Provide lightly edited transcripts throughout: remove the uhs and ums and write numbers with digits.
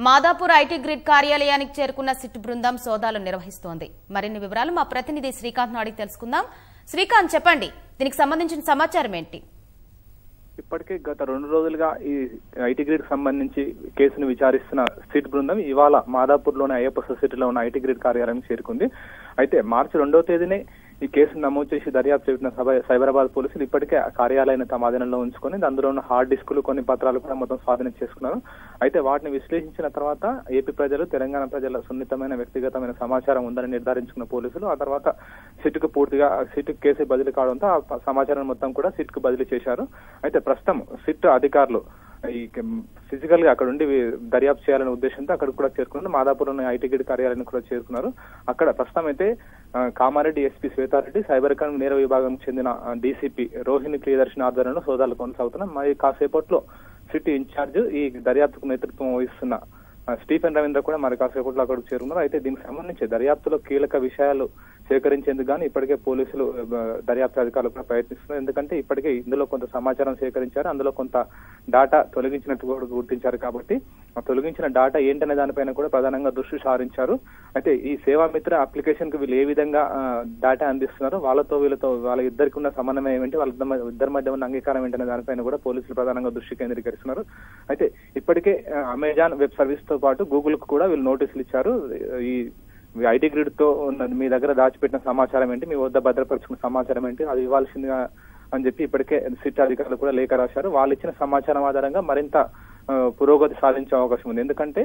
Madhapur IT grid కార్యాలయానికి చేరుకున్న SIT బృందం సోదాలు నిర్వహిస్తోంది. మరిన్ని వివరాలు మా ప్రతినిధి శ్రీకాంత్ అడిగి తెలుసుకుందాం. శ్రీకాంత్, చెప్పండి, దీనికి సంబంధించిన సమాచారం ఏంటి? ఇప్పటికే గత 2 రోజులుగా ఈ ఐటీ గ్రిడ్ సంబంధించి కేసును విచారిస్తున్న సిట్ బృందం ఇవాళ మాదాపూర్లోని అయ్యప్ప సొసైటీలో ఉన్న ఐటీ గ్రిడ్ కార్యాలయం చేరుకుంది. అయితే మార్చి 2వ తేదీనే ఈ కేసును నమోదు చేసి దర్యాప్తు చేసిన సైబరాబాద్ పోలీసులు ఇప్పటికే కార్యాలయాన్ని తమ ఆధీనంలో ఉంచుకొని అందులో ఉన్న హార్డ్ డిస్కులు, కొన్ని పత్రాలు కూడా మొత్తం స్వాధీనం చేసుకున్నారు. అయితే వాటిని విశ్లేషించిన తర్వాత ఏపీ ప్రజలు, తెలంగాణ ప్రజల సున్నితమైన వ్యక్తిగతమైన సమాచారం ఉందని నిర్ధారించుకున్న పోలీసులు ఆ తర్వాత సిట్కు కేసు బదిలీ కావడంతో ఆ సమాచారం మొత్తం కూడా సిట్కు బదిలీ చేశారు. అయితే ప్రస్తుతం సిట్ అధికారులు ఈ ఫిజికల్ గా అక్కడ ఉండి దర్యాప్తు చేయాలనే ఉద్దేశంతో అక్కడ కూడా చేరుకున్నారు. మాదాపూర్లోని ఐటీ గ్రిడ్ కార్యాలయాన్ని కూడా చేరుకున్నారు. అక్కడ ప్రస్తుతం అయితే Kamareddy SP Swetha Reddy, cyber crime నేర విభాగం చెందిన డీసీపీ రోహిణి ప్రియదర్శిని ఆధ్వర్యంలో సోదాలు కొనసాగుతున్నాయి. మరి కాసేపట్లో సిటీ ఇన్ఛార్జ్, ఈ దర్యాప్తుకు నేతృత్వం వహిస్తున్న స్టీఫెన్ రవీంద్ర కూడా మరి కాసేపట్లో అక్కడికి చేరుకున్నారు. అయితే దీనికి సంబంధించి దర్యాప్తులో కీలక విషయాలు సేకరించేందుకు గానీ ఇప్పటికే పోలీసులు, దర్యాప్తు అధికారులు కూడా ప్రయత్నిస్తున్నారు. ఎందుకంటే ఇప్పటికే ఇందులో కొంత సమాచారం సేకరించారు, అందులో కొంత డాటా తొలగించినట్టు కూడా గుర్తించారు. కాబట్టి ఆ తొలగించిన డాటా ఏంటనే దానిపైన కూడా ప్రధానంగా దృష్టి సారించారు. అయితే ఈ సేవామిత్ర అప్లికేషన్ కు వీళ్ళు ఏ విధంగా డాటా అందిస్తున్నారు, వీళ్ళతో వాళ్ళ ఇద్దరికి ఉన్న సమన్వయం ఏంటి, వాళ్ళ ఇద్దరి మధ్య ఉన్న అంగీకారం ఏంటనే దానిపైన కూడా పోలీసులు ప్రధానంగా దృష్టి కేంద్రీకరిస్తున్నారు. అయితే ఇప్పటికే అమెజాన్ వెబ్ సర్వీస్ తో పాటు గూగుల్ కు కూడా వీళ్ళు నోటీసులు ఇచ్చారు. ఈ ఐటీ గ్రిడ్ తో మీ దగ్గర దాచిపెట్టిన సమాచారం ఏంటి, మీ వద్ద భద్రపరుచుకున్న సమాచారం ఏంటి, అది ఇవ్వాల్సిందిగా అని చెప్పి ఇప్పటికే సిట్ అధికారులు కూడా లేఖ రాశారు. వాళ్ళు ఇచ్చిన సమాచారం ఆధారంగా మరింత పురోగతి సాధించే అవకాశం ఉంది. ఎందుకంటే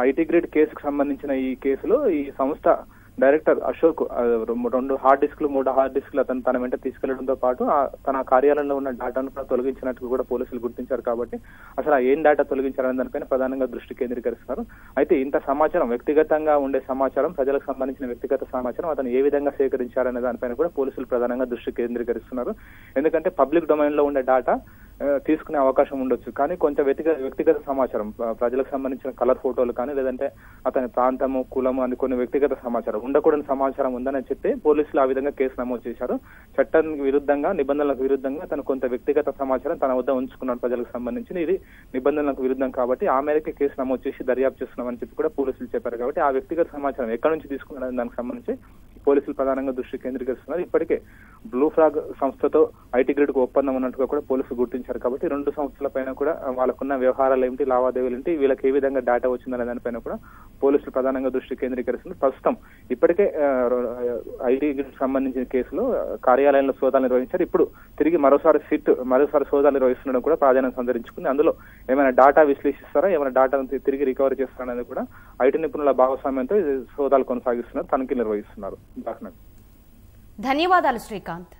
ఐటీ గ్రిడ్ కేసుకు సంబంధించిన ఈ కేసులో ఈ సంస్థ డైరెక్టర్ అశోక్ 2 హార్డ్ డిస్కులు, 3 హార్డ్ డిస్కులు అతను తన వెంట తీసుకెళ్లడంతో పాటు తన కార్యాలయంలో ఉన్న డేటాను కూడా తొలగించినట్టు కూడా పోలీసులు గుర్తించారు. కాబట్టి అసలు ఏం డేటా తొలగించారనే దానిపైన ప్రధానంగా దృష్టి కేంద్రీకరిస్తున్నారు. అయితే ఇంత సమాచారం, వ్యక్తిగతంగా ఉండే సమాచారం, ప్రజలకు సంబంధించిన వ్యక్తిగత సమాచారం అతను ఏ విధంగా సేకరించారనే దానిపైన కూడా పోలీసులు ప్రధానంగా దృష్టి కేంద్రీకరిస్తున్నారు. ఎందుకంటే పబ్లిక్ డొమైన్ లో ఉండే డేటా తీసుకునే అవకాశం ఉండొచ్చు, కానీ కొంచెం వ్యక్తిగత సమాచారం, ప్రజలకు సంబంధించిన కలర్ ఫోటోలు కానీ, లేదంటే అతని ప్రాంతము, కులము అని కొన్ని వ్యక్తిగత సమాచారం, ఉండకూడని సమాచారం ఉందని చెప్పి పోలీసులు ఆ విధంగా కేసు నమోదు చేశారు. చట్టానికి విరుద్ధంగా, నిబంధనలకు విరుద్ధంగా తను కొంత వ్యక్తిగత సమాచారం తన వద్ద ఉంచుకున్నాడు ప్రజలకు సంబంధించి. ఇది నిబంధనలకు విరుద్ధం కాబట్టి ఆ మేరకే కేసు నమోదు చేసి దర్యాప్తు చేస్తున్నామని చెప్పి కూడా పోలీసులు చెప్పారు. కాబట్టి ఆ వ్యక్తిగత సమాచారం ఎక్కడి నుంచి తీసుకున్నారని దానికి సంబంధించి పోలీసులు ప్రధానంగా దృష్టి కేంద్రీకరిస్తున్నారు. ఇప్పటికే బ్లూ ఫ్లాగ్ సంస్థతో ఐటీ గ్రిడ్ కు ఒప్పందం ఉన్నట్టుగా కూడా పోలీసులు గుర్తించారు. కాబట్టి 2 సంస్థల పైన కూడా వాళ్ళకున్న వ్యవహారాలు ఏమిటి, లావాదేవీలు ఏంటి, వీళ్ళకి ఏ విధంగా డేటా వచ్చిందనే దానిపైన కూడా పోలీసులు ప్రధానంగా దృష్టి కేంద్రీకరిస్తున్నారు. ప్రస్తుతం ఇప్పటికే ఐటీ గ్రిడ్ సంబంధించిన కేసులో కార్యాలయంలో సోదాలు నిర్వహించారు. ఇప్పుడు తిరిగి మరోసారి సోదాలు నిర్వహిస్తుండడం కూడా ప్రాధాన్యం సంతరించుకుంది. అందులో ఏమైనా డేటా విశ్లేషిస్తారా, ఏమైనా డేటాను తిరిగి రికవరీ చేస్తారా అనేది కూడా ఐటీ నిపుణుల భాగస్వామ్యంతో సోదాలు కొనసాగిస్తున్నారు, తనిఖీలు నిర్వహిస్తున్నారు. ధన్యవాదాలు శ్రీకాంత్.